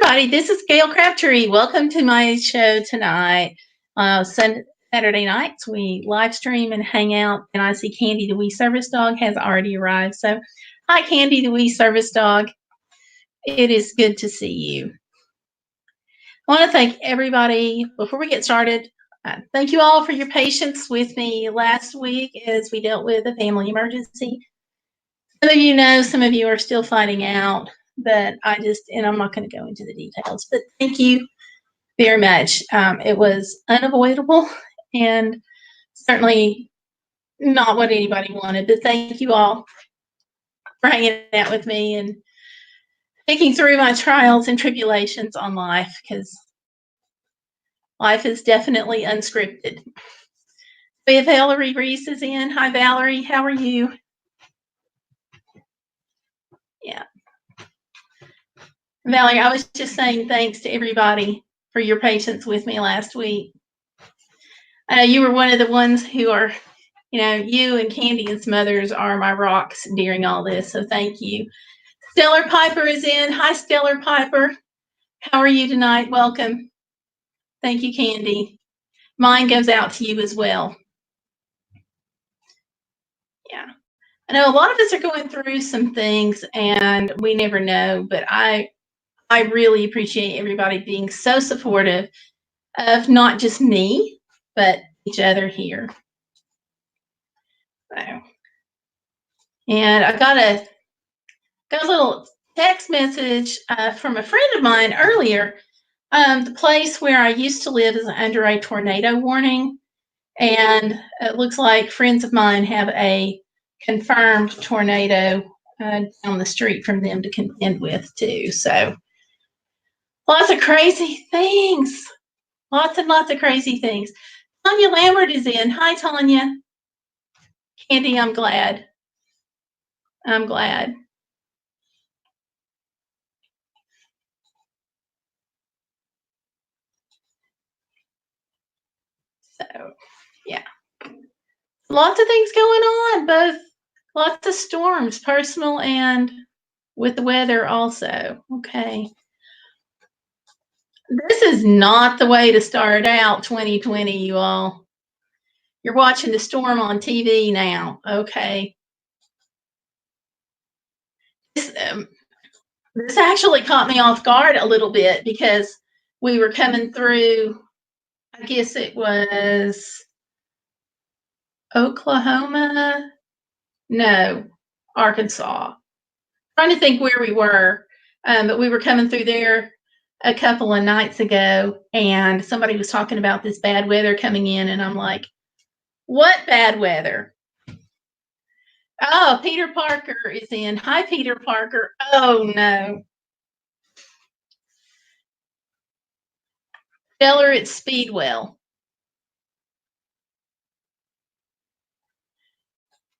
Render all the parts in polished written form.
everybody. This is Gayle Crabtree. Welcome to my show tonight. Saturday nights, we live stream and hang out, and I see Candy the Wee Service Dog has already arrived. So, hi, Candy the Wee Service Dog. It is good to see you. I want to thank everybody before we get started. Thank you all for your patience with me last week as we dealt with a family emergency. Some of you know, some of you are still finding out, but I'm not going to go into the details, but thank you very much. It was unavoidable and certainly not what anybody wanted, but thank you all for hanging out with me and thinking through my trials and tribulations on life, because life is definitely unscripted. We have Valerie Reese is in. Hi, Valerie. How are you? Yeah. Valerie, I was just saying thanks to everybody for your patience with me last week. I know you were one of the ones who are, you and Candy and some others are my rocks during all this, so thank you. Stellar Piper is in. Hi, Stellar Piper. How are you tonight? Welcome. Thank you, Candy. Mine goes out to you as well. Yeah. I know a lot of us are going through some things, and we never know, but I really appreciate everybody being so supportive of not just me, but each other here. So, and I got a little text message from a friend of mine earlier. The place where I used to live is under a tornado warning, and it looks like friends of mine have a confirmed tornado down the street from them to contend with too. So lots of crazy things. Lots and lots of crazy things. Tanya Lambert is in. Hi, Tanya. Candy, I'm glad. I'm glad. So, yeah. Lots of things going on, both lots of storms, personal and with the weather also. Okay. This is not the way to start out 2020, you all. You're watching the storm on TV now. Okay. This actually caught me off guard a little bit because we were coming through, I guess it was Oklahoma. No, Arkansas. Trying to think where we were, but we were coming through there a couple of nights ago, and somebody was talking about this bad weather coming in, and I'm like, what bad weather? Oh, Peter Parker is in. Hi, Peter Parker. Oh, no. Tell her it's Speedwell.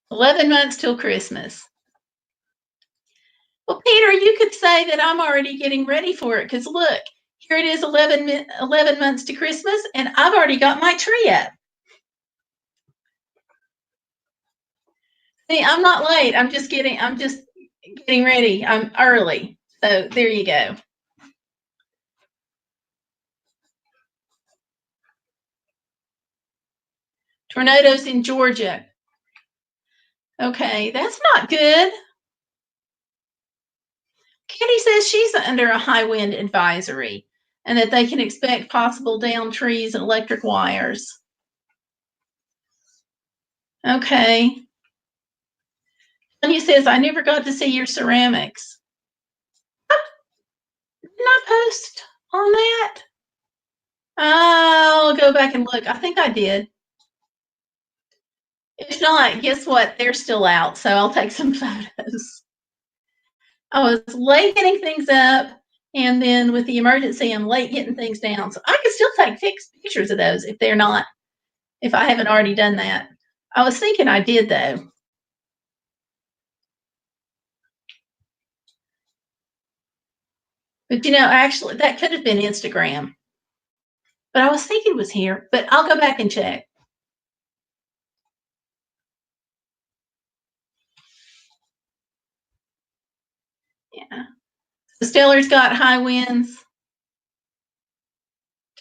11 months till Christmas. Well, Peter, you could say that I'm already getting ready for it, because look, here it is 11 months to Christmas, and I've already got my tree up. See, I'm not late. I'm just getting ready. I'm early. So there you go. Tornadoes in Georgia. Okay, that's not good. Kitty says she's under a high wind advisory and that they can expect possible downed trees and electric wires. Okay. Tanya says, I never got to see your ceramics. Didn't I post on that? I'll go back and look. I think I did. If not, guess what? They're still out, so I'll take some photos. I was late getting things up, and then with the emergency, I'm late getting things down. So I can still take pictures of those if I haven't already done that. I was thinking I did, though. But, actually, that could have been Instagram. But I was thinking it was here, but I'll go back and check. Yeah. The Stellar's got high winds.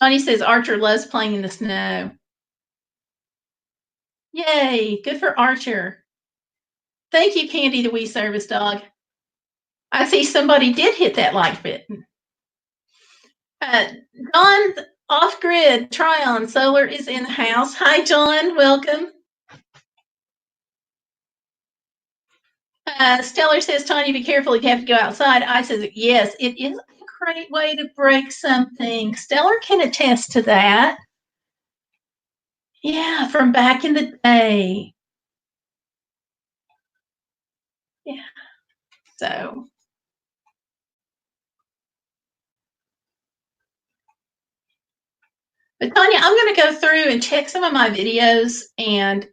Tony says Archer loves playing in the snow. Yay, good for Archer. Thank you, Candy, the wee service dog. I see somebody did hit that like button. John Off Grid Tryon Solar is in the house. Hi, John. Welcome. Stellar says, Tanya, be careful. You have to go outside. I says, yes, it is a great way to break something. Stellar can attest to that. Yeah, from back in the day. Yeah. So. But Tanya, I'm going to go through and check some of my videos and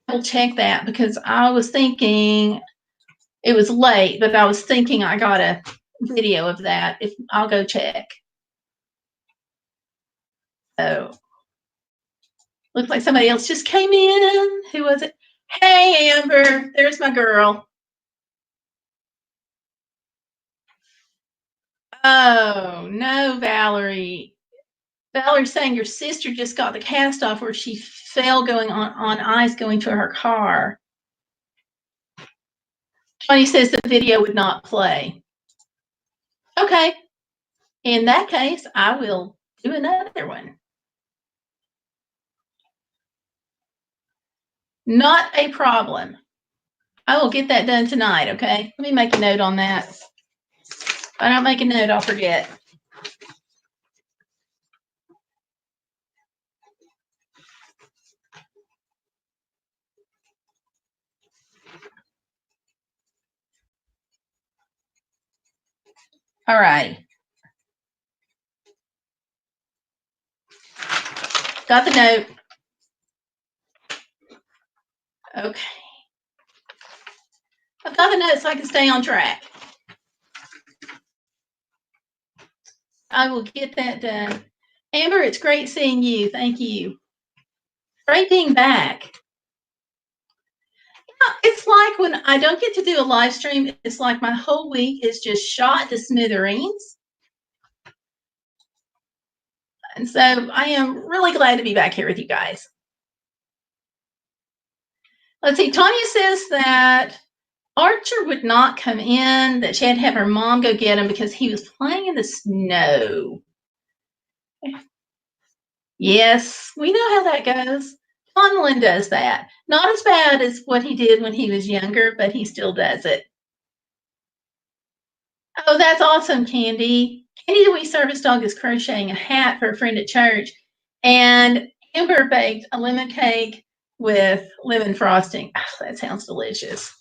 we'll check that because I was thinking it was late, but I was thinking I got a video of that. If I'll go check. So looks like somebody else just came in. Who was it? Hey, Amber, there's my girl. Oh, no, Valerie. Valerie's saying your sister just got the cast off where she fell going on ice going to her car. Tony says the video would not play. Okay. In that case, I will do another one. Not a problem. I will get that done tonight, okay? Let me make a note on that. If I don't make a note, I'll forget. All right. Got the note. Okay. I've got the note so I can stay on track. I will get that done. Amber, it's great seeing you. Thank you. Great being back. Yeah, it's like when I don't get to do a live stream, it's like my whole week is just shot to smithereens. And so I am really glad to be back here with you guys. Let's see, Tanya says that Archer would not come in, that she had to have her mom go get him because he was playing in the snow. Yes, we know how that goes. Conlon does that. Not as bad as what he did when he was younger, but he still does it. Oh, that's awesome, Candy. Candy the wee service dog is crocheting a hat for a friend at church, and Amber baked a lemon cake with lemon frosting. Oh, that sounds delicious.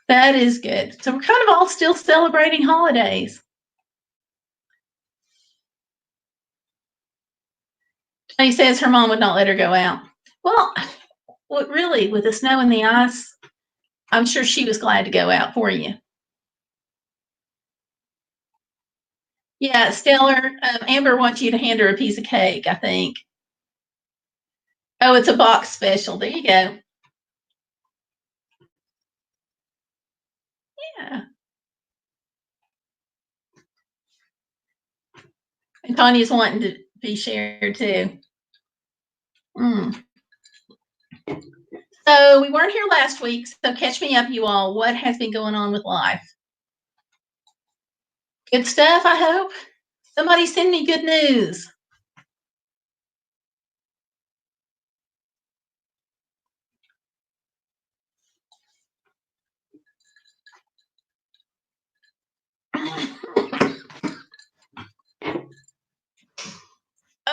That is good. So we're kind of all still celebrating holidays. She says her mom would not let her go out. Well, really, with the snow and the ice, I'm sure she was glad to go out for you. Yeah, Stellar, Amber wants you to hand her a piece of cake, I think. Oh, it's a box special. There you go. Yeah. And Tanya's wanting to be shared too. So we weren't here last week, so catch me up, you all. What has been going on with life? Good stuff, I hope. Somebody send me good news.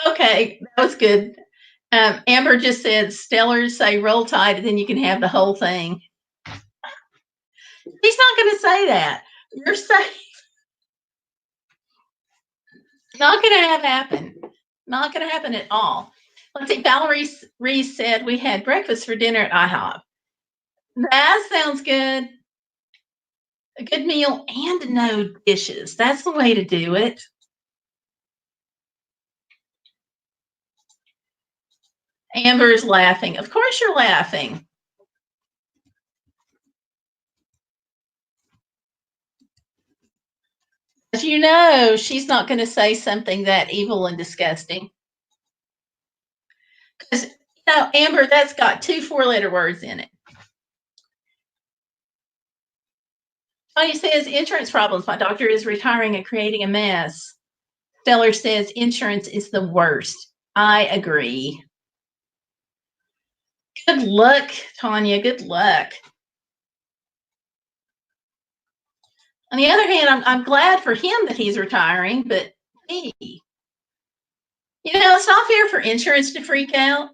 Okay, that was good. Amber just said, Stellars say roll tide, and then you can have the whole thing. He's not going to say that. You're safe. Not going to happen. Not going to happen at all. Let's see. Valerie Reese said we had breakfast for dinner at IHOP. That sounds good. A good meal and no dishes. That's the way to do it. Amber's laughing. Of course you're laughing. You know, she's not going to say something that evil and disgusting. Because, Amber, that's got 2 4-letter words in it. Tony says, insurance problems. My doctor is retiring and creating a mess. Stellar says, insurance is the worst. I agree. Good luck, Tanya. Good luck. On the other hand, I'm glad for him that he's retiring, but me, it's not fair for insurance to freak out.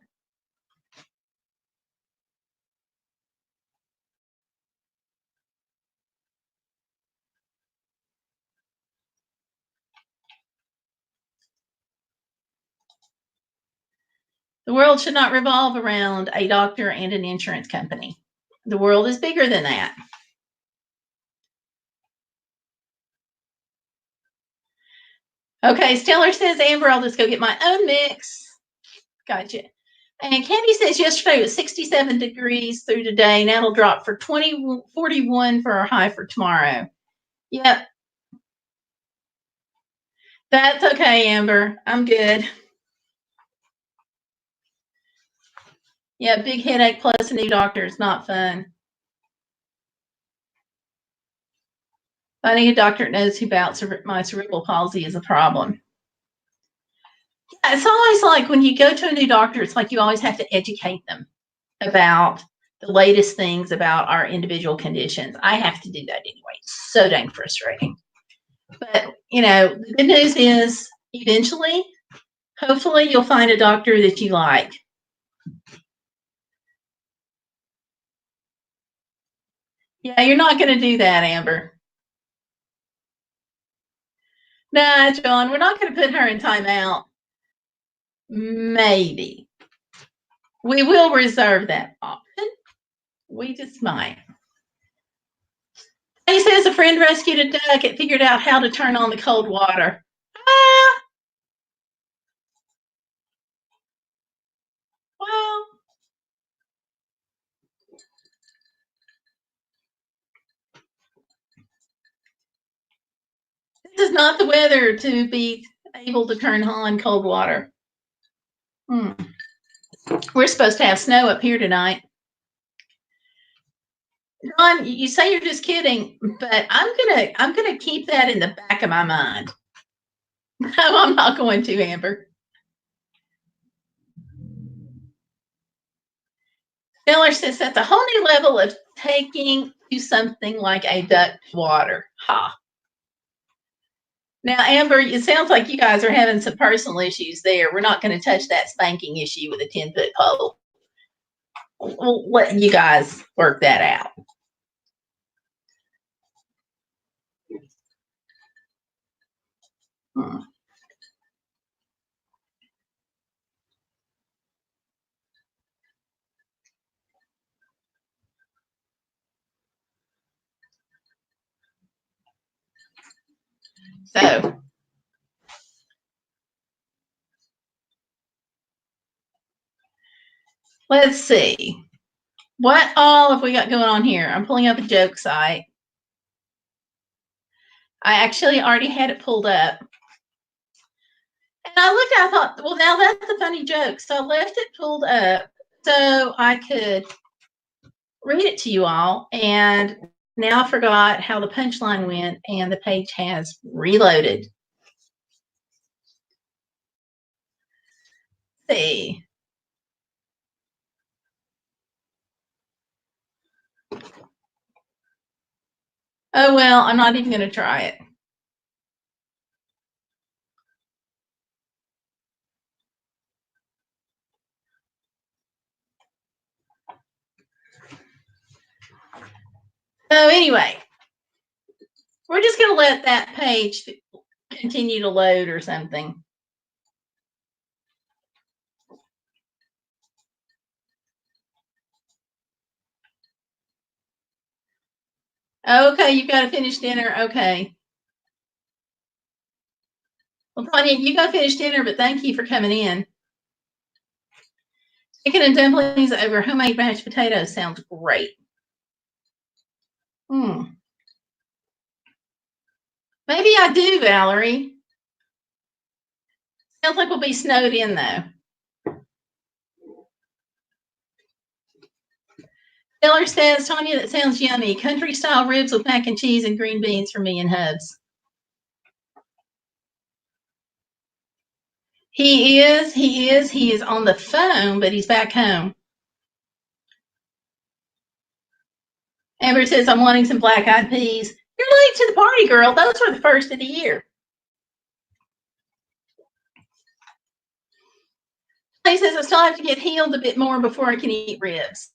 The world should not revolve around a doctor and an insurance company. The world is bigger than that. Okay, Stellar says, Amber, I'll just go get my own mix. Gotcha. And Candy says yesterday was 67 degrees through today. Now it'll drop for 41 for our high for tomorrow. Yep. That's okay, Amber. I'm good. Yeah, big headache plus a new doctor is not fun. Finding a doctor that knows who about my cerebral palsy is a problem. Yeah, it's always like when you go to a new doctor, it's like you always have to educate them about the latest things about our individual conditions. I have to do that anyway. It's so dang frustrating. But, the good news is eventually, hopefully, you'll find a doctor that you like. Yeah, you're not going to do that, Amber. Nah, John, we're not going to put her in timeout. Maybe. We will reserve that option. We just might. He says a friend rescued a duck and figured out how to turn on the cold water. Ah! Well, this is not the weather to be able to turn on cold water. We're supposed to have snow up here tonight. Don, you say you're just kidding, but I'm gonna keep that in the back of my mind. No, I'm not going to, Amber. Miller says that's a whole new level of taking to something like a duck water. Ha. Now, Amber, it sounds like you guys are having some personal issues there. We're not going to touch that spanking issue with a 10-foot pole. We'll let you guys work that out. So, let's see. What all have we got going on here? I'm pulling up a joke site. I actually already had it pulled up. And I looked at it, I thought, well, now that's a funny joke. So I left it pulled up so I could read it to you all. And now I forgot how the punchline went, and the page has reloaded. Let's see. Oh, well, I'm not even going to try it. So anyway, we're just going to let that page continue to load or something. Okay, you've got to finish dinner. Okay. Well, Tanya, you got to finish dinner, but thank you for coming in. Chicken and dumplings over homemade mashed potatoes sounds great. Maybe I do, Valerie. Sounds like we'll be snowed in, though. Taylor says, Tanya, that sounds yummy. Country style ribs with mac and cheese and green beans for me and Hubs. He is on the phone, but he's back home. Amber says, I'm wanting some black eyed peas. You're late to the party, girl. Those were the first of the year. He says, I still have to get healed a bit more before I can eat ribs.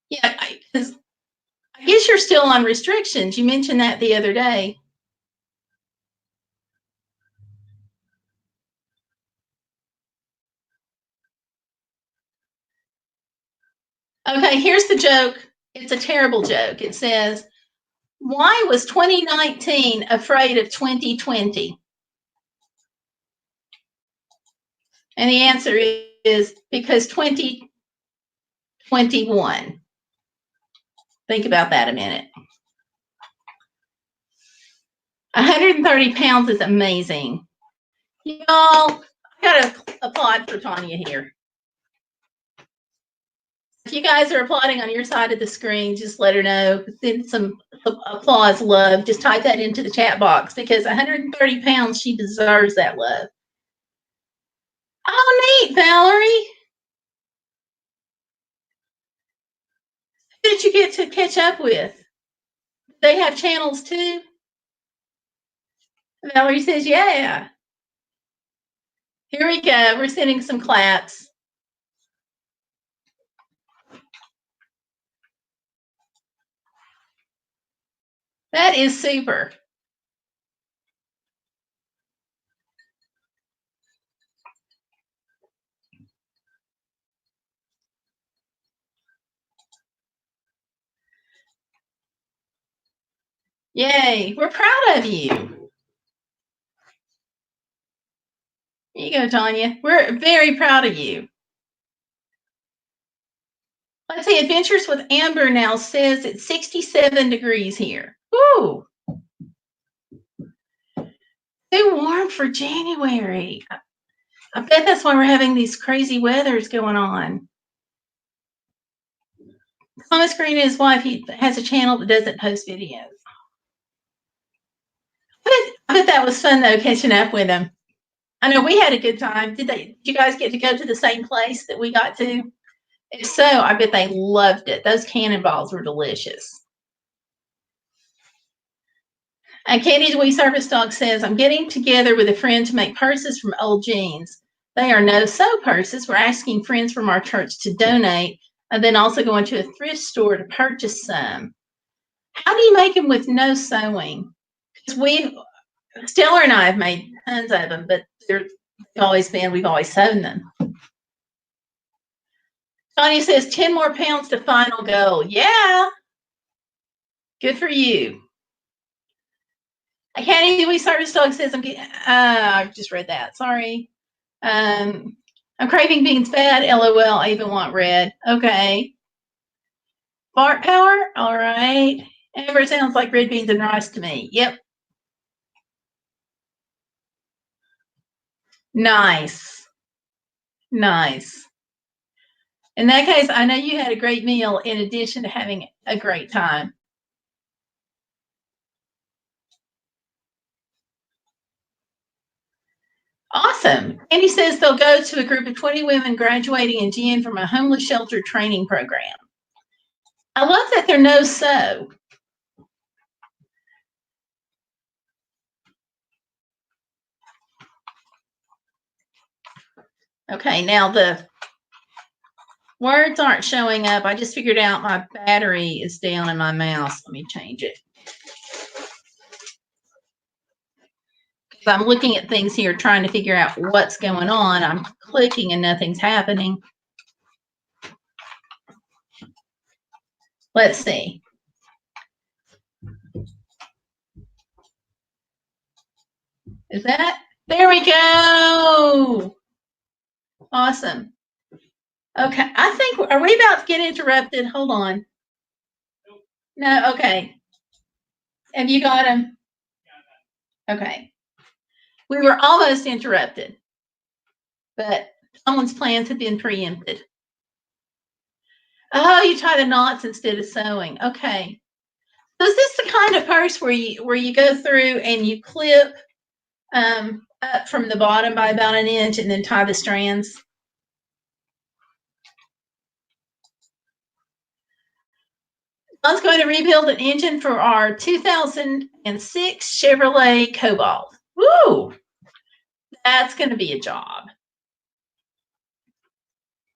Yeah, I guess you're still on restrictions. You mentioned that the other day. Okay, here's the joke. It's a terrible joke. It says, why was 2019 afraid of 2020? And the answer is because 2021. Think about that a minute. 130 pounds is amazing. Y'all, I gotta applaud for Tanya here. If you guys are applauding on your side of the screen, just let her know. Send some applause, love. Just type that into the chat box because 130 pounds, she deserves that love. Oh, neat, Valerie. Who did you get to catch up with? They have channels too? Valerie says, yeah. Here we go. We're sending some claps. That is super. Yay. We're proud of you. Here you go, Tanya. We're very proud of you. Let's see. Adventures with Amber now says it's 67 degrees here. Ooh. Too warm for January. I bet that's why we're having these crazy weathers going on. Thomas Green and his wife, he has a channel that doesn't post videos. I bet that was fun, though, catching up with him. I know we had a good time. Did you guys get to go to the same place that we got to? If so, I bet they loved it. Those cannonballs were delicious. And Katie the Wee Service Dog says, I'm getting together with a friend to make purses from old jeans. They are no-sew purses. We're asking friends from our church to donate and then also going to a thrift store to purchase some. How do you make them with no sewing? Because Stellar and I have made tons of them, but we've always sewn them. Tanya says 10 more pounds to final goal. Yeah. Good for you. Candy We Service Dog says I've just read that. Sorry. I'm craving beans bad. LOL. I even want red. Okay. Fart power. All right. Amber sounds like red beans and rice to me. Yep. Nice. Nice. In that case, I know you had a great meal in addition to having a great time. Awesome. Andy says they'll go to a group of 20 women graduating in GN from a homeless shelter training program. I love that they're no-sew. Okay, now the words aren't showing up. I just figured out my battery is down in my mouse. Let me change it. I'm looking at things here, trying to figure out what's going on. I'm clicking and nothing's happening. Let's see. Is that? There we go. Awesome. Okay, I think, are we about to get interrupted? Hold on. No, okay. Have you got them? Okay. We were almost interrupted, but someone's plans had been preempted. Oh, you tie the knots instead of sewing. Okay. So is this the kind of purse where you go through and you clip up from the bottom by about an inch and then tie the strands? Don's going to rebuild an engine for our 2006 Chevrolet Cobalt. Woo! That's going to be a job.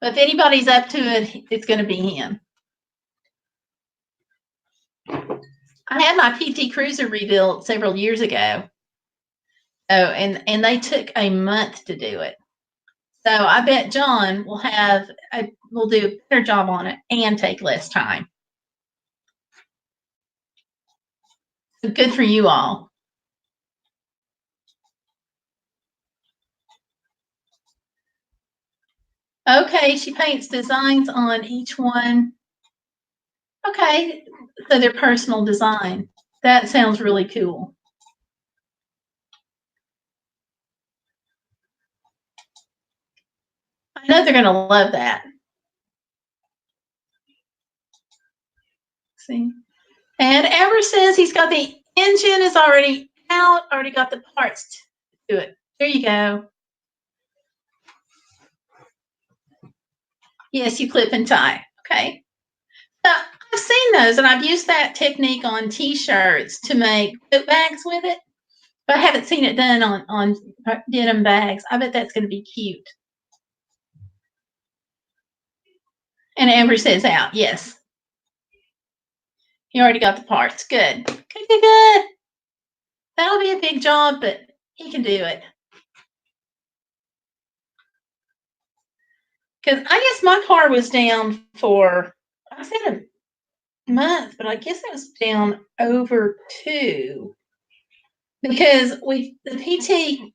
But if anybody's up to it, it's going to be him. I had my PT Cruiser rebuilt several years ago. Oh, and they took a month to do it. So I bet John will do a better job on it and take less time. So good for you all. Okay, she paints designs on each one. Okay, so they're personal design. That sounds really cool. I know they're going to love that. See? And Amber says he's got the engine is already out, already got the parts to it. There you go. Yes, you clip and tie. Okay. So I've seen those, and I've used that technique on T-shirts to make tote bags with it, but I haven't seen it done on denim bags. I bet that's going to be cute. And Amber says out. Yes. You already got the parts. Good. Good. That'll be a big job, but he can do it. Because I guess my car was down for, I said a month, but I guess it was down over 2. Because the PT,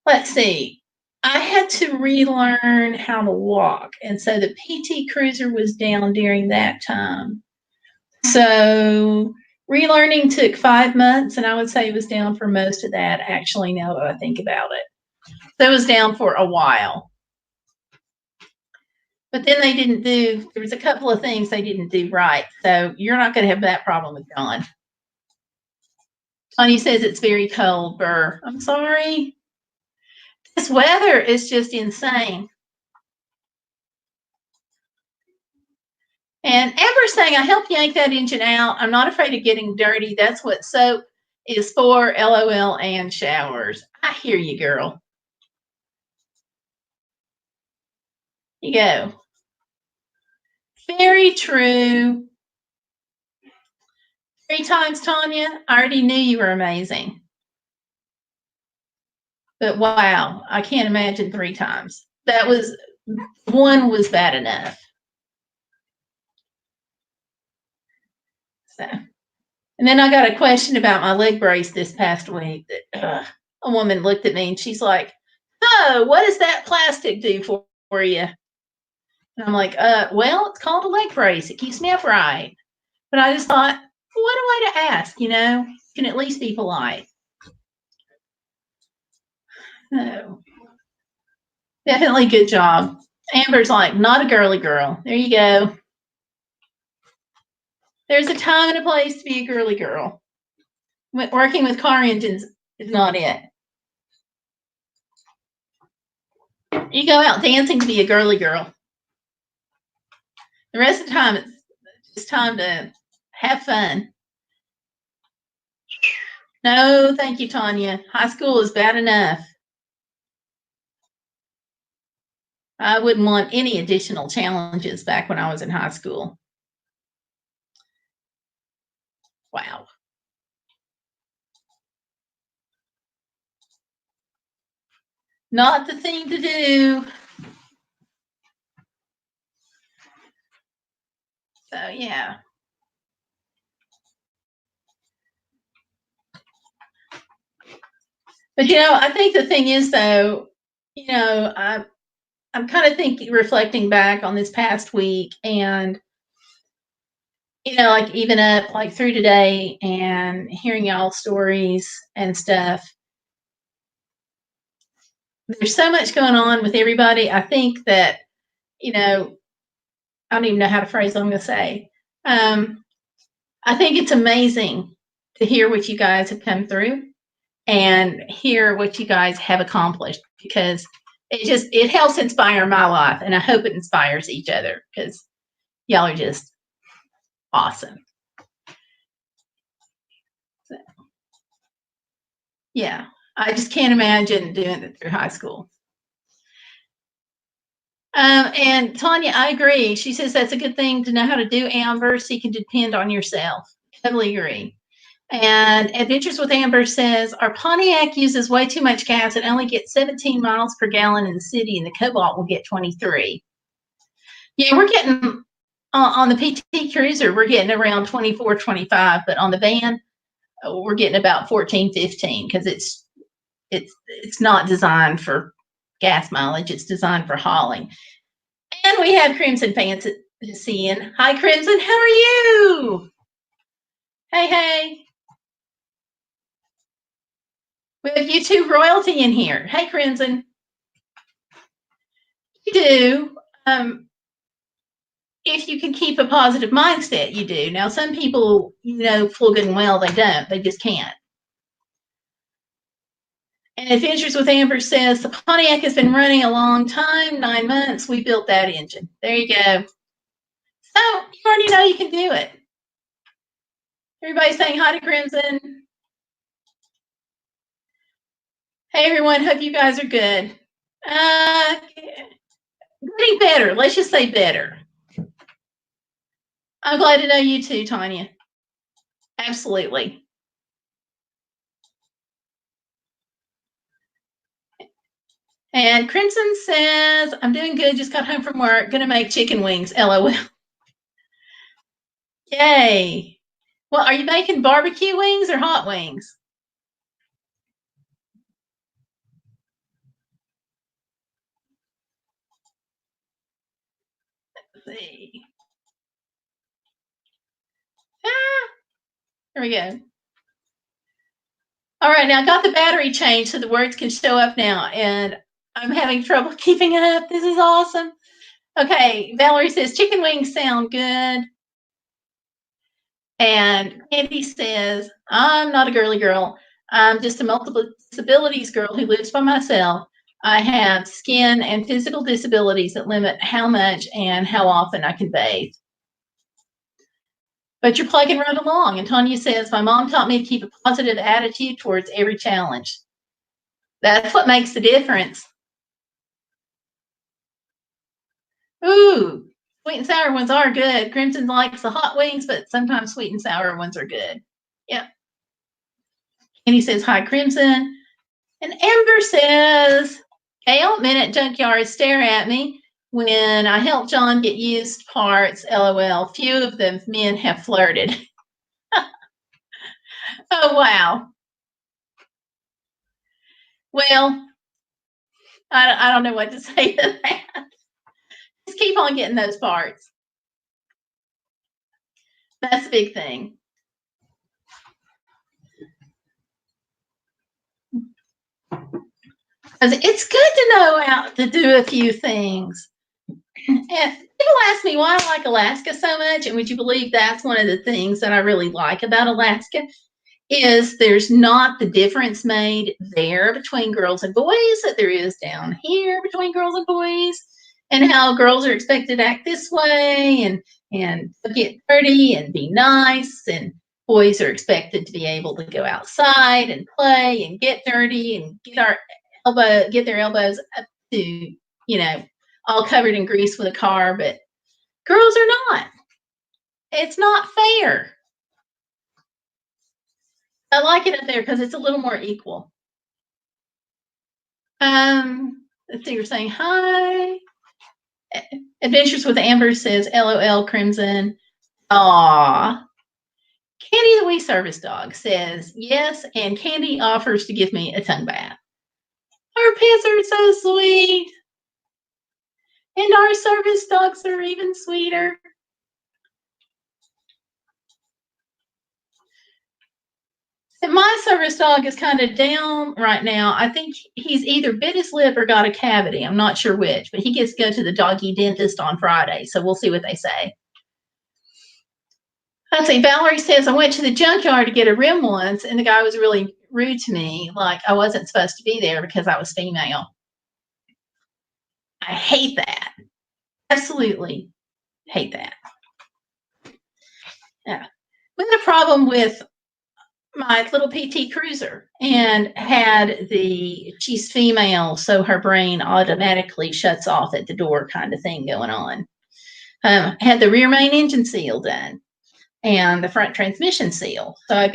let's see, I had to relearn how to walk. And so the PT Cruiser was down during that time. So relearning took 5 months, and I would say it was down for most of that, actually, now that I think about it. So it was down for a while. But then there was a couple of things they didn't do right. So you're not going to have that problem with John. Tony says it's very cold, Burr. I'm sorry. This weather is just insane. And Amber's saying, I helped yank that engine out. I'm not afraid of getting dirty. That's what soap is for, LOL, and showers. I hear you, girl. You go. Very true. 3 times, Tanya. I already knew you were amazing. But wow, I can't imagine 3 times. One was bad enough. So, and then I got a question about my leg brace this past week that a woman looked at me and she's like, oh, what does that plastic do for you? And I'm like, well, it's called a leg brace. It keeps me upright. But I just thought, what a way to ask, you can at least be polite. No. Definitely good job. Amber's like, not a girly girl. There you go. There's a time and a place to be a girly girl. Working with car engines is not it. You go out dancing to be a girly girl. The rest of the time, it's just time to have fun. No, thank you, Tanya. High school is bad enough. I wouldn't want any additional challenges back when I was in high school. Wow. Not the thing to do. So, yeah. But, I think the thing is, though, I'm kind of reflecting back on this past week, and you know, like even up like through today and hearing y'all stories and stuff. There's so much going on with everybody. I think that, you know, I don't even know how to phrase what I'm going to say. Um, I think it's amazing to hear what you guys have come through and hear what you guys have accomplished because it helps inspire my life and I hope it inspires each other because y'all are just awesome. So, yeah, I just can't imagine doing it through high school. And Tanya, I agree. She says that's a good thing to know how to do, Amber, so you can depend on yourself. Totally agree. And Adventures with Amber says, our Pontiac uses way too much gas and only gets 17 miles per gallon in the city, and the Cobalt will get 23. Yeah, we're getting on the PT Cruiser, we're getting around 24, 25, but on the van, we're getting about 14, 15 because it's not designed for gas mileage. It's designed for hauling. And we have Crimson fans to see in. Hi, Crimson. How are you? Hey, hey. We have YouTube royalty in here. Hey, Crimson. You do. If you can keep a positive mindset, you do. Now, some people, you know, full good and well, they don't. They just can't. And Adventures with Amber says, the Pontiac has been running a long time, 9 months. We built that engine. There you go. So you already know you can do it. Everybody's saying hi to Crimson. Hey, everyone. Hope you guys are good. Getting better. Let's just say better. I'm glad to know you too, Tanya. Absolutely. And Crimson says, I'm doing good. Just got home from work. Gonna make chicken wings. LOL. Yay. Well, are you making barbecue wings or hot wings? Let's see. Here we go. All right, now I got the battery changed so the words can show up now, and I'm having trouble keeping up. This is awesome. Okay, Valerie says chicken wings sound good. And Candy says, I'm not a girly girl. I'm just a multiple disabilities girl who lives by myself. I have skin and physical disabilities that limit how much and how often I can bathe. But you're plugging right along. And Tanya says, my mom taught me to keep a positive attitude towards every challenge. That's what makes the difference. Ooh, sweet and sour ones are good. Crimson likes the hot wings, but sometimes sweet and sour ones are good. Yep. And he says, hi, Crimson. And Amber says, Gayle, men at junkyards stare at me when I help John get used parts. LOL. Few of the men have flirted. Oh, wow. Well, I don't know what to say to that. Just keep on getting those parts. That's the big thing. Because it's good to know how to do a few things. And people ask me why I like Alaska so much, and would you believe that's one of the things that I really like about Alaska is there's not the difference made there between girls and boys that there is down here between girls and boys, and how girls are expected to act this way and get dirty and be nice, and boys are expected to be able to go outside and play and get dirty and get their elbows up to, you know, all covered in grease with a car, but girls are not. It's not fair. I like it up there because it's a little more equal. Let's see, you're saying hi. Adventures with Amber says, LOL, Crimson. Aw. Candy the Wee Service Dog says, yes, and Candy offers to give me a tongue bath. Our pets are so sweet. And our service dogs are even sweeter. My service dog is kind of down right now. I think he's either bit his lip or got a cavity. I'm not sure which, but he gets to go to the doggy dentist on Friday, so we'll see what they say. Let's see. Valerie says, I went to the junkyard to get a rim once, and the guy was really rude to me, like I wasn't supposed to be there because I was female. I hate that. Absolutely hate that. Yeah. We had a problem with my little PT Cruiser and she's female, so her brain automatically shuts off at the door kind of thing going on. Had the rear main engine seal done and the front transmission seal. So I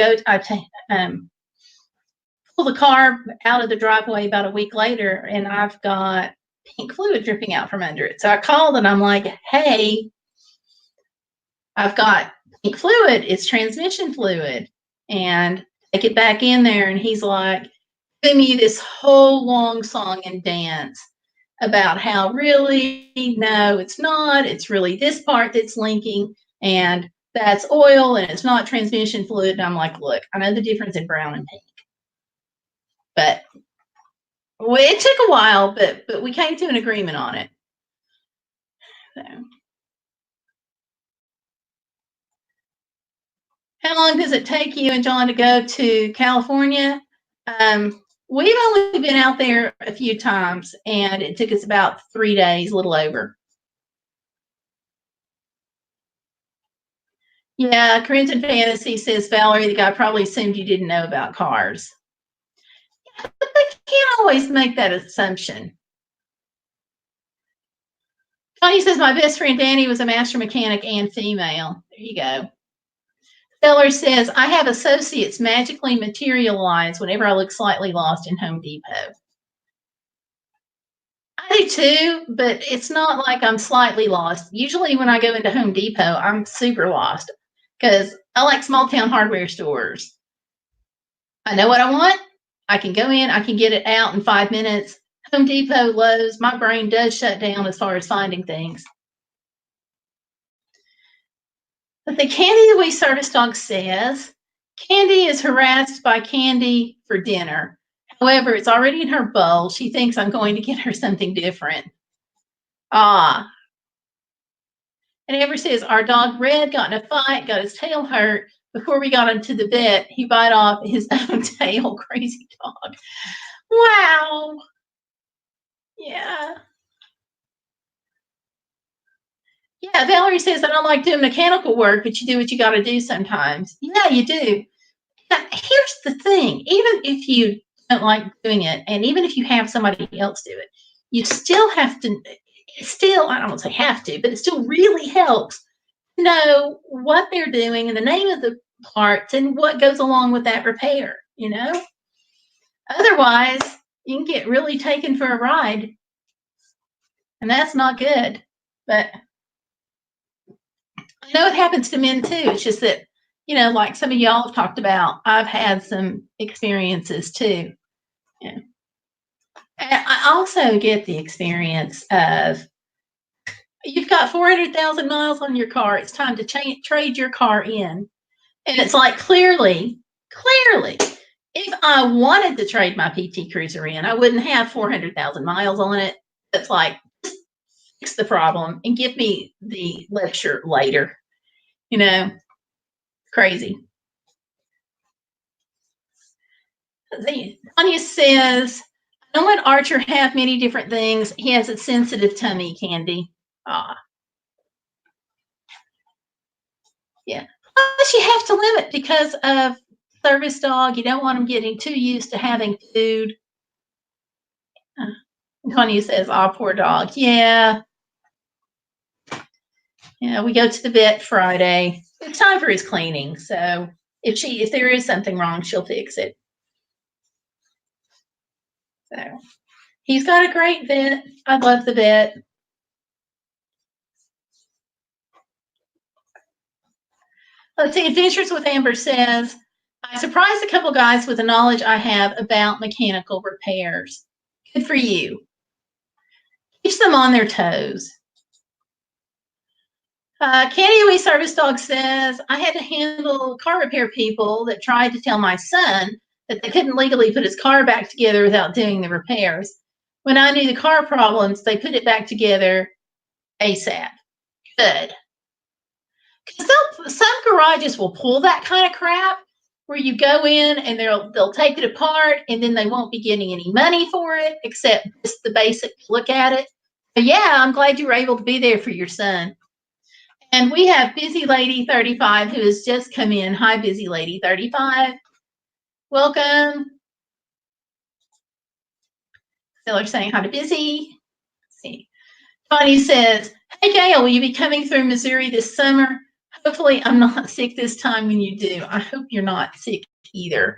pull the car out of the driveway about a week later, and I've got pink fluid dripping out from under it. So I called and I'm like, hey, I've got pink fluid. It's transmission fluid. And take it back in there. And he's like, giving me this whole long song and dance about how really, no, it's not. It's really this part that's linking. And that's oil and it's not transmission fluid. And I'm like, look, I know the difference in brown and pink. But it took a while, but we came to an agreement on it. So. How long does it take you and John to go to California? We've only been out there a few times, and it took us about 3 days, a little over. Yeah, Crimson Fantasy says, Valerie, the guy probably assumed you didn't know about cars. Yeah, but they can't always make that assumption. Connie says, my best friend Danny was a master mechanic and female. There you go. Feller says, I have associates magically materialize whenever I look slightly lost in Home Depot. I do too, but it's not like I'm slightly lost. Usually when I go into Home Depot, I'm super lost because I like small town hardware stores. I know what I want. I can go in, I can get it out in 5 minutes. Home Depot, Lowe's, my brain does shut down as far as finding things. But the Candy the Wee Service Dog says, Candy is harassed by Candy for dinner. However, it's already in her bowl. She thinks I'm going to get her something different. Ah. And Amber says, our dog Red got in a fight, got his tail hurt. Before we got him to the vet, he bite off his own tail. Crazy dog. Wow. Yeah. Yeah, Valerie says, I don't like doing mechanical work, but you do what you got to do sometimes. Yeah, you do. Now, here's the thing. Even if you don't like doing it, and even if you have somebody else do it, you still have to, I don't want to say have to, but it still really helps to know what they're doing and the name of the parts and what goes along with that repair, you know? Otherwise, you can get really taken for a ride, and that's not good. But I know it happens to men too. It's just that, you know, like some of y'all have talked about, I've had some experiences too. Yeah. And I also get the experience of you've got 400,000 miles on your car. It's time to trade your car in. And it's like, clearly, if I wanted to trade my PT Cruiser in, I wouldn't have 400,000 miles on it. It's like, fix the problem and give me the lecture later. You know, crazy. Tanya says, I don't let Archer have many different things. He has a sensitive tummy, Candy. Ah. Yeah. Plus, you have to limit because of service dog. You don't want them getting too used to having food. Tanya says, oh, poor dog. Yeah. Yeah, we go to the vet Friday. It's time for his cleaning. So if there is something wrong, she'll fix it. So he's got a great vet. I love the vet. Let's see. Adventures with Amber says, I surprised a couple guys with the knowledge I have about mechanical repairs. Good for you. Keeps them on their toes. Candy Away Service Dog says, I had to handle car repair people that tried to tell my son that they couldn't legally put his car back together without doing the repairs. When I knew the car problems, they put it back together ASAP. Good. Because some garages will pull that kind of crap where you go in and they'll take it apart and then they won't be getting any money for it except just the basic look at it. But yeah, I'm glad you were able to be there for your son. And we have Busy Lady 35 who has just come in. Hi, Busy Lady 35. Welcome. Still saying hi to Busy. Let's see. Tony says, hey, Gayle, will you be coming through Missouri this summer? Hopefully I'm not sick this time when you do. I hope you're not sick either.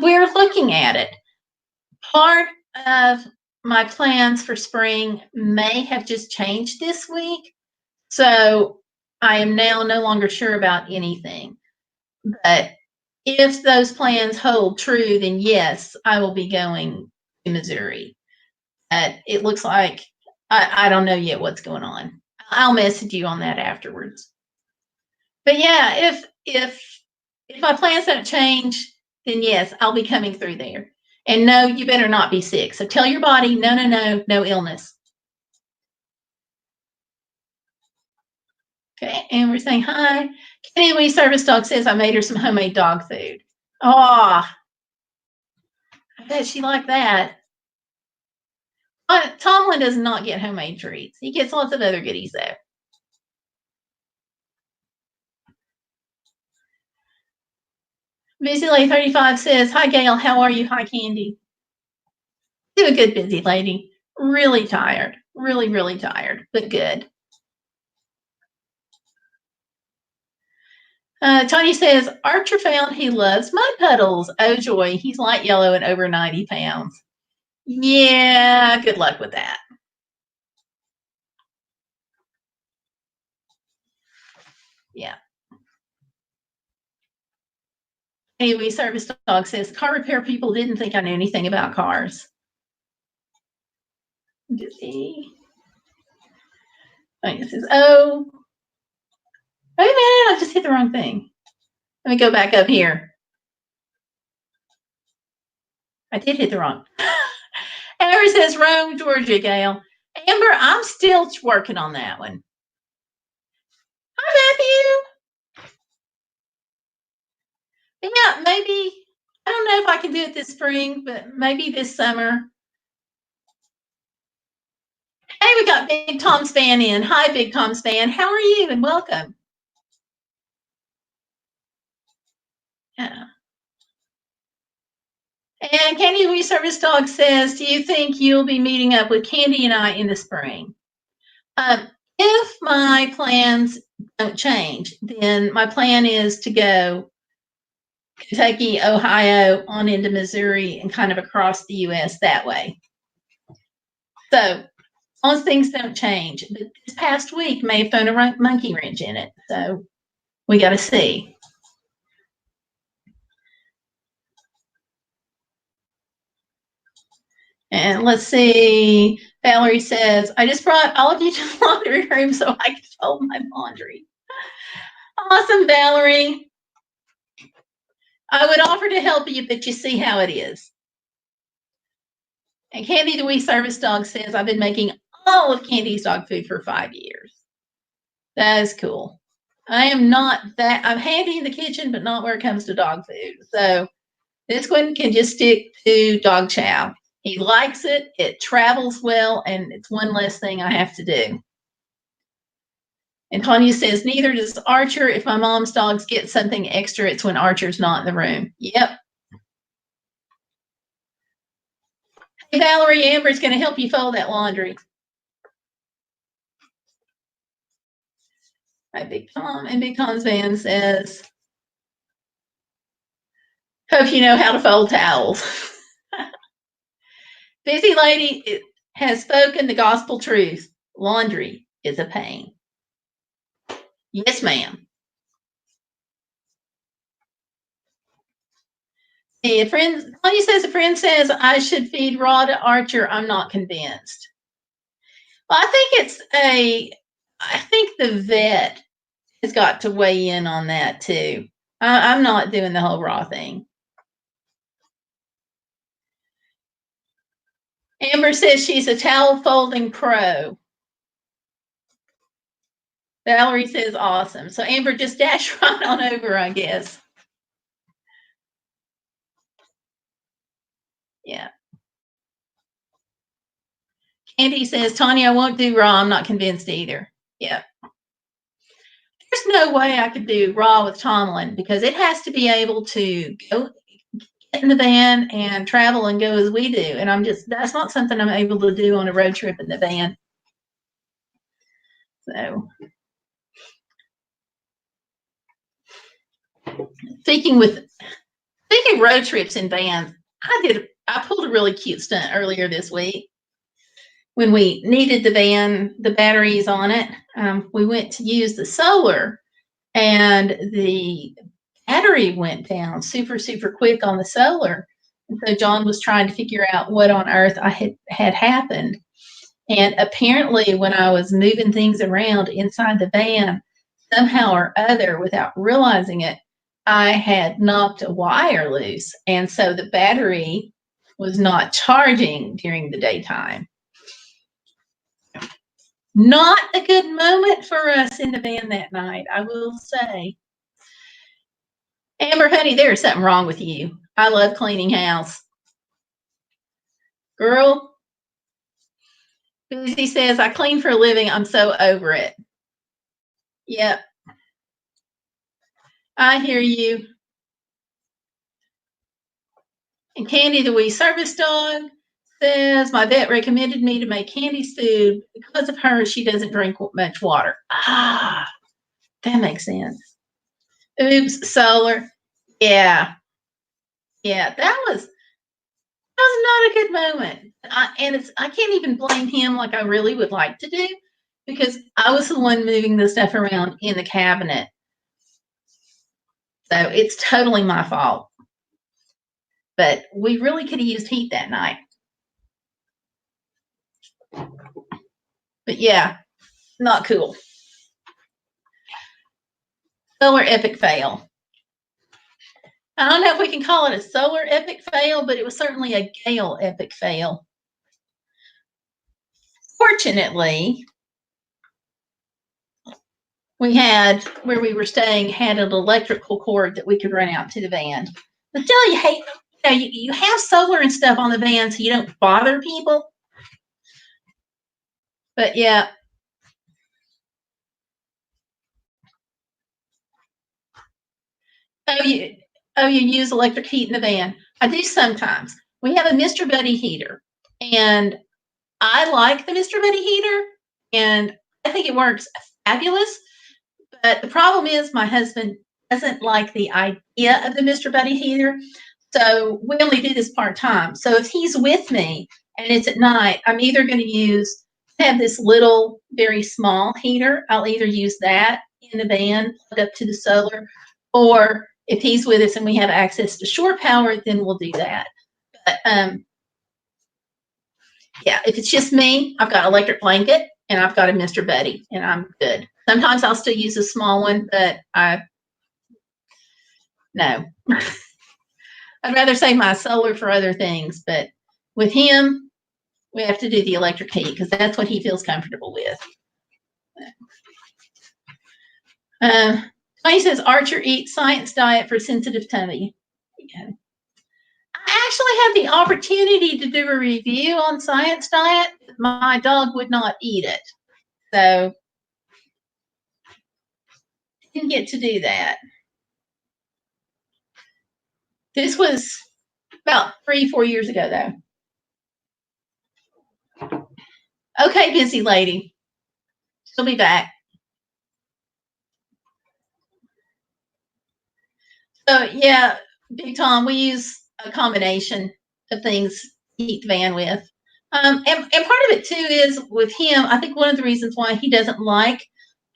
We're looking at it. Part of my plans for spring may have just changed this week. So I am now no longer sure about anything. But if those plans hold true, then yes, I will be going to Missouri. It looks like I don't know yet what's going on. I'll message you on that afterwards. But yeah, if my plans don't change, then yes, I'll be coming through there. And no, you better not be sick. So tell your body, no illness. Okay, and we're saying hi. Kitty Wee Service Dog says I made her some homemade dog food. Oh, I bet she liked that. But Tomlin does not get homemade treats. He gets lots of other goodies though. Busy Lady 35 says, hi Gayle, how are you? Hi Candy. Do a good, Busy Lady. Really tired. Really tired, but good. Tony says, Archer found he loves mud puddles. Oh joy, he's light yellow and over 90 pounds. Yeah, good luck with that. Yeah. Anyway, Service Dog says, car repair people didn't think I knew anything about cars. Busy. It says, oh, wait a minute, I just hit the wrong thing. Let me go back up here. I did hit the wrong. Amber says, Rome, Georgia, Gayle. Amber, I'm still working on that one. Hi, Matthew. Yeah, maybe, I don't know if I can do it this spring, but maybe this summer. Hey, we got Big Tom Span in. Hi, Big Tom Span. How are you? And welcome. Yeah. And Candy Louise Service Dog says, do you think you'll be meeting up with Candy and I in the spring? If my plans don't change, then my plan is to go Kentucky, Ohio, on into Missouri, and kind of across the U.S. that way. So as long as things don't change. But this past week may have thrown a monkey wrench in it. So we got to see. And let's see. Valerie says, I just brought all of you to the laundry room so I can fold my laundry. Awesome, Valerie. I would offer to help you, but you see how it is. And Candy the Wee Service Dog says, I've been making all of Candy's dog food for 5 years. That is cool. I am not that, I'm handy in the kitchen, but not where it comes to dog food. So this one can just stick to dog chow. He likes it, it travels well, and it's one less thing I have to do. And Tanya says, neither does Archer. If my mom's dogs get something extra, it's when Archer's not in the room. Yep. Hey, Valerie, Amber's going to help you fold that laundry. Hi, Big Tom. And Big Tom's van says, hope you know how to fold towels. Busy Lady has spoken the gospel truth. Laundry is a pain. Yes, ma'am. A friend, Tanya says, a friend says I should feed raw to Archer. I'm not convinced. Well, I think it's I think the vet has got to weigh in on that too. I'm not doing the whole raw thing. Amber says she's a towel folding pro. Valerie says awesome. So Amber, just dash right on over, I guess. Yeah. Candy says, Tanya, I won't do raw. I'm not convinced either. Yeah. There's no way I could do raw with Tomlin because it has to be able to go get in the van and travel and go as we do. And that's not something I'm able to do on a road trip in the van. So speaking road trips in vans, I pulled a really cute stunt earlier this week. When we needed the batteries on it, we went to use the solar, and the battery went down super, super quick on the solar. And so John was trying to figure out what on earth had happened. And apparently, when I was moving things around inside the van, somehow or other, without realizing it, I had knocked a wire loose. And so the battery was not charging during the daytime. Not a good moment for us in the van that night, I will say. Amber, honey, there's something wrong with you. I love cleaning house. Girl, Boozy says, I clean for a living. I'm so over it. Yep. I hear you. And Candy, the wee service dog, says, my vet recommended me to make Candy's food. Because of her, she doesn't drink much water. Ah, that makes sense. Oops, solar. Yeah. Yeah, that was not a good moment. I can't even blame him like I really would like to do, because I was the one moving the stuff around in the cabinet. So it's totally my fault. But we really could have used heat that night. But yeah, not cool. Solar epic fail. I don't know if we can call it a solar epic fail, but it was certainly a Gayle epic fail. Fortunately, we had, where we were staying, had an electrical cord that we could run out to the van. But still, you have solar and stuff on the van so you don't bother people. But yeah. Oh, you use electric heat in the van. I do sometimes. We have a Mr. Buddy heater, and I like the Mr. Buddy heater, and I think it works fabulous. But the problem is my husband doesn't like the idea of the Mr. Buddy heater. So we only do this part-time. So if he's with me and it's at night, I'm either going to have this little, very small heater. I'll either use that in the van, plug up to the solar, or if he's with us and we have access to shore power, then we'll do that. But yeah, if it's just me, I've got an electric blanket and I've got a Mr. Buddy, and I'm good. Sometimes I'll still use a small one, but no. I'd rather save my solar for other things, but with him, we have to do the electric heat because that's what he feels comfortable with. Tony says, Archer eats science diet for sensitive tummy. Okay. I actually had the opportunity to do a review on science diet. My dog would not eat it. So didn't get to do that. This was about 3-4 years ago, though. Okay, busy lady. She'll be back. So yeah, Big Tom, we use a combination of things to heat the van with. And part of it too is with him, I think one of the reasons why he doesn't like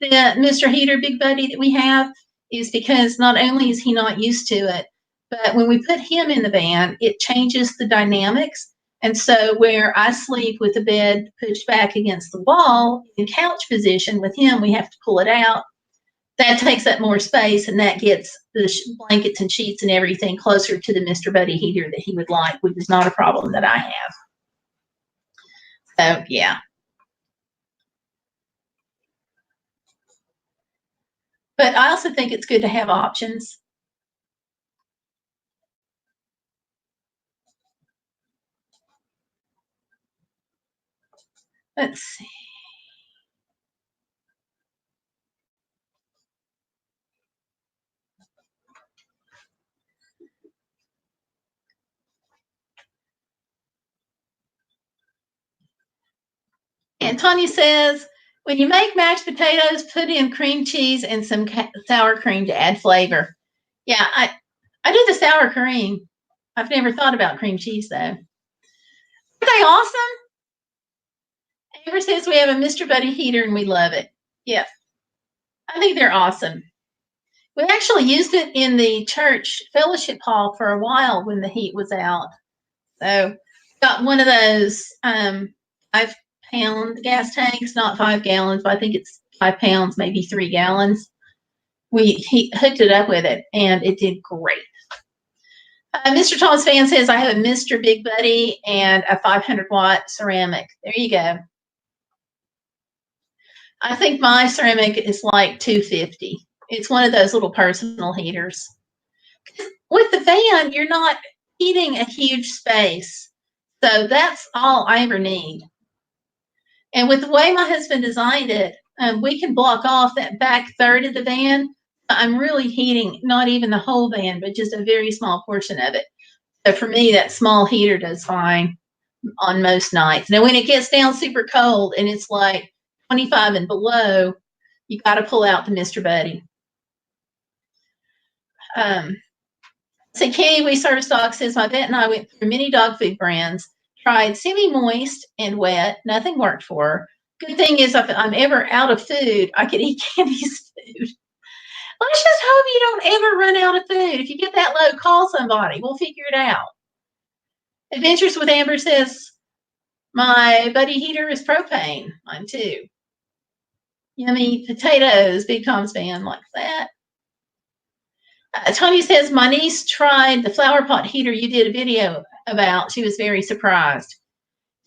the Mr. Heater Big Buddy that we have is because not only is he not used to it, but when we put him in the van, it changes the dynamics. And so where I sleep with the bed pushed back against the wall in couch position, with him, we have to pull it out. That takes up more space, and that gets the blankets and sheets and everything closer to the Mr. Buddy heater that he would like, which is not a problem that I have. So, yeah. But I also think it's good to have options. Let's see. And Tanya says, when you make mashed potatoes, put in cream cheese and some sour cream to add flavor. Yeah, I do the sour cream. I've never thought about cream cheese, though. Aren't they awesome? Amber says we have a Mr. Buddy heater and we love it. Yeah, I think they're awesome. We actually used it in the church fellowship hall for a while when the heat was out. So got one of those 5-pound gas tanks, not 5 gallons, but I think it's 5 pounds, maybe 3 gallons. He hooked it up with it, and it did great. Mr. Thomas Fan says, I have a Mr. Big Buddy and a 500-watt ceramic. There you go. I think my ceramic is like $250. It's one of those little personal heaters. With the fan, you're not heating a huge space. So that's all I ever need. And with the way my husband designed it, we can block off that back third of the van. I'm really heating not even the whole van, but just a very small portion of it. So for me, that small heater does fine on most nights. Now, when it gets down super cold and it's like 25 and below, you got to pull out the Mr. Buddy. So Kenny, We Service Dog says, my vet and I went through many dog food brands, tried semi-moist and wet. Nothing worked for her. Good thing is, if I'm ever out of food, I could eat Candy's food. Let's just hope you don't ever run out of food. If you get that low, call somebody. We'll figure it out. Adventures with Amber says, my buddy heater is propane. Mine too. Yummy potatoes. Big Tom's fan likes that. Tony says, my niece tried the flower pot heater you did a video about. She was very surprised.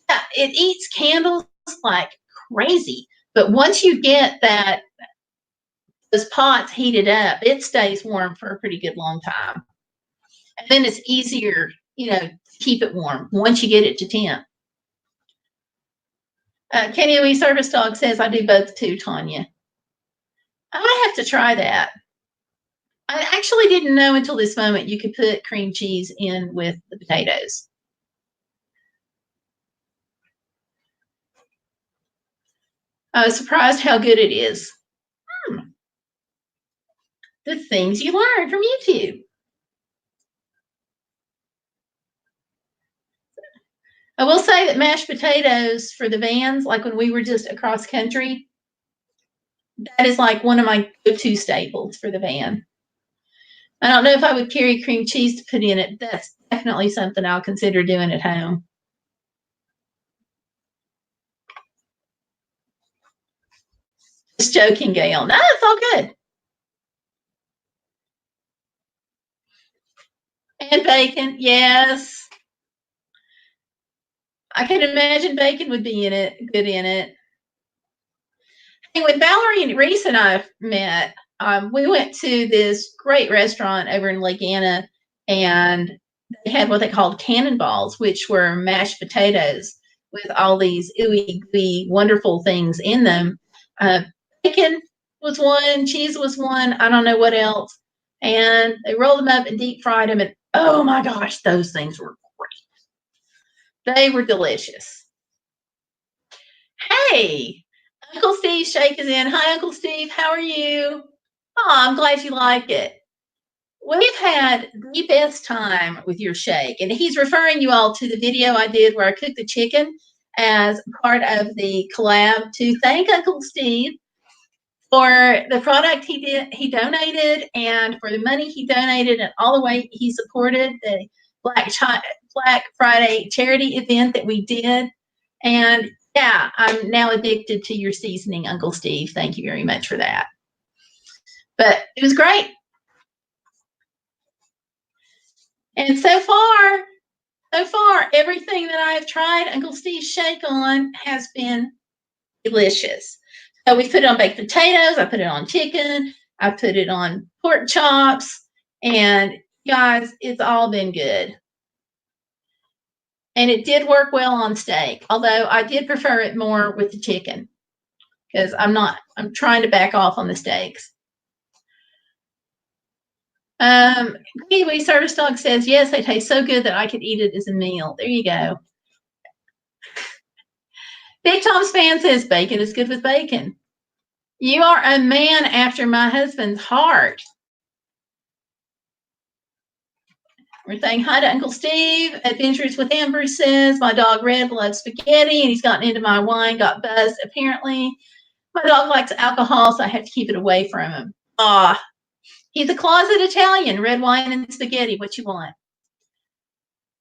Yeah, it eats candles like crazy. But once you get those pots heated up, it stays warm for a pretty good long time. And then it's easier, to keep it warm once you get it to temp. Kenny We Service Dog says, I do both too, Tanya. I have to try that. I actually didn't know until this moment you could put cream cheese in with the potatoes. I was surprised how good it is. The things you learn from YouTube. I will say that mashed potatoes for the vans, like when we were just across country, that is like one of my go-to staples for the van. I don't know if I would carry cream cheese to put in it. That's definitely something I'll consider doing at home. Just joking, Gayle. No, it's all good. And bacon, yes. I can imagine bacon would be good in it. Hey, when Valerie and Reese and I met, we went to this great restaurant over in Lake Anna, and they had what they called cannonballs, which were mashed potatoes with all these ooey gooey wonderful things in them. Bacon was one, cheese was one, I don't know what else. And they rolled them up and deep fried them, and oh my gosh, those things were great. They were delicious. Hey, Uncle Steve Shake is in. Hi, Uncle Steve. How are you? Oh, I'm glad you like it. We've had the best time with your shake. And he's referring you all to the video I did where I cooked the chicken as part of the collab to thank Uncle Steve for the product he donated, and for the money he donated, and all the way he supported the Black Black Friday charity event that we did. And yeah, I'm now addicted to your seasoning, Uncle Steve. Thank you very much for that. But it was great. And so far, everything that I've tried Uncle Steve's shake on has been delicious. So we put it on baked potatoes, I put it on chicken, I put it on pork chops, and guys, it's all been good. And it did work well on steak, although I did prefer it more with the chicken because I'm trying to back off on the steaks. Anyway, Service Dog says, yes, they taste so good that I could eat it as a meal. There you go. Big Tom's fan says, bacon is good with bacon. You are a man after my husband's heart. We're saying hi to Uncle Steve. Adventures with Amber says, my dog Red loves spaghetti and he's gotten into my wine, got buzzed. Apparently, my dog likes alcohol, so I have to keep it away from him. He's a closet Italian, red wine and spaghetti. What you want?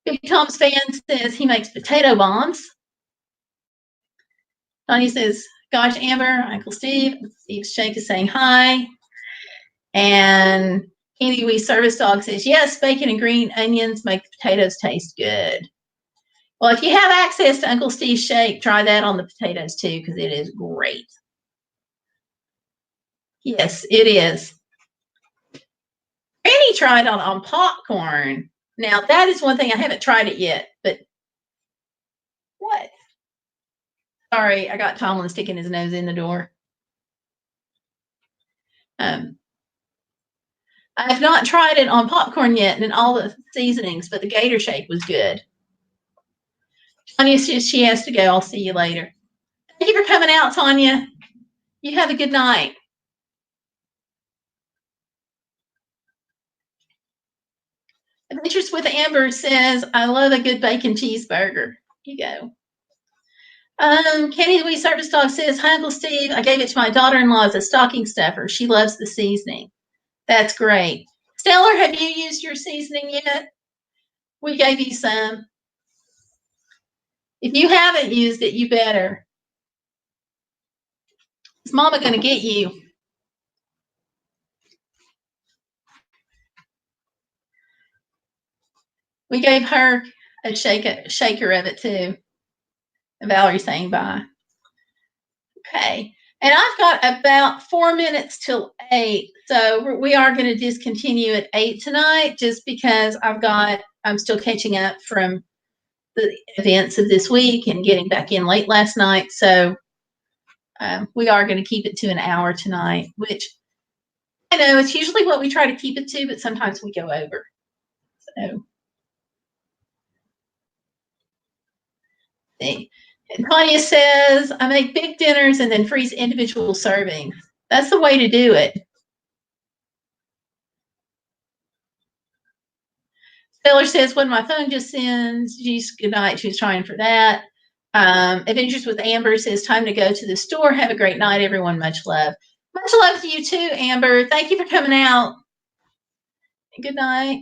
Big Tom's fan says he makes potato bombs. Donnie says, gosh, Amber, Uncle Steve. Steve Shake is saying hi. And Candy Wee Service Dog says, yes, bacon and green onions make the potatoes taste good. Well, if you have access to Uncle Steve's shake, try that on the potatoes too, because it is great. Yes, it is. Granny tried on popcorn. Now, that is one thing. I haven't tried it yet, but what? Sorry, I got Tomlin sticking his nose in the door. I have not tried it on popcorn yet and in all the seasonings, but the Gator Shake was good. Tanya says she has to go. I'll see you later. Thank you for coming out, Tanya. You have a good night. Adventures with Amber says, I love a good bacon cheeseburger. Here you go. Kenny Louise Service Dog says, hi, Uncle Steve. I gave it to my daughter-in-law as a stocking stuffer. She loves the seasoning. That's great. Stellar, have you used your seasoning yet? We gave you some. If you haven't used it, you better. Is Mama going to get you? We gave her a shaker of it too. Valerie's saying bye. Okay. And I've got about 4 minutes till 8. So we are going to discontinue at 8 tonight just because I'm still catching up from the events of this week and getting back in late last night. So we are going to keep it to an hour tonight, which I know it's usually what we try to keep it to, but sometimes we go over. So, see. And Tanya says, I make big dinners and then freeze individual servings. That's the way to do it. Taylor says, when my phone just sends, geez, good night. She's trying for that. Adventures with Amber says, time to go to the store. Have a great night, everyone. Much love. Much love to you too, Amber. Thank you for coming out. Good night.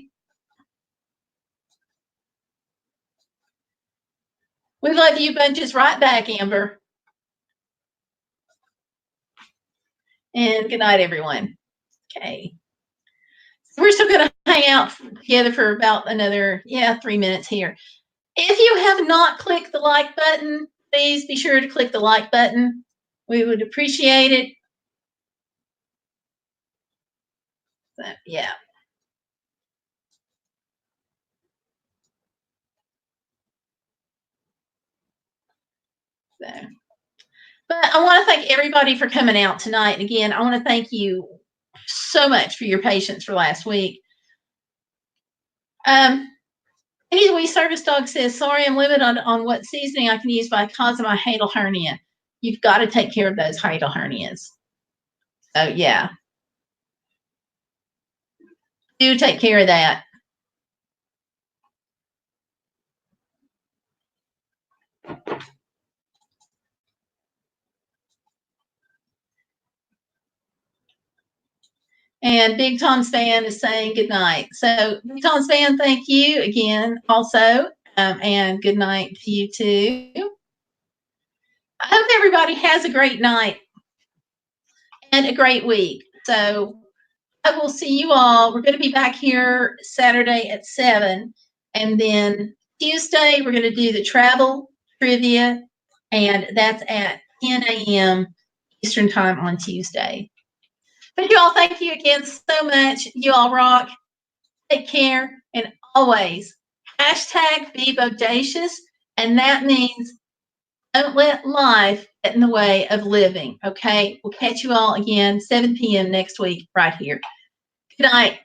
We love you bunches right back, Amber. And good night, everyone. Okay. We're still going to hang out together for about another, 3 minutes here. If you have not clicked the like button, please be sure to click the like button. We would appreciate it. So, yeah. So, but I want to thank everybody for coming out tonight. And again, I want to thank you so much for your patience for last week. Anyway, Service Dog says, sorry, I'm limited on what seasoning I can use because of my hiatal hernia. You've got to take care of those hiatal hernias. So, yeah. Do take care of that. And Big Tom's fan is saying good night. So Big Tom's fan, thank you again also. And good night to you too. I hope everybody has a great night and a great week. So I will see you all. We're going to be back here Saturday at 7. And then Tuesday, we're going to do the travel trivia. And that's at 10 a.m. Eastern Time on Tuesday. But you all, thank you again so much. You all rock. Take care. And always hashtag be bodacious. And that means don't let life get in the way of living. Okay. We'll catch you all again 7 p.m. next week right here. Good night.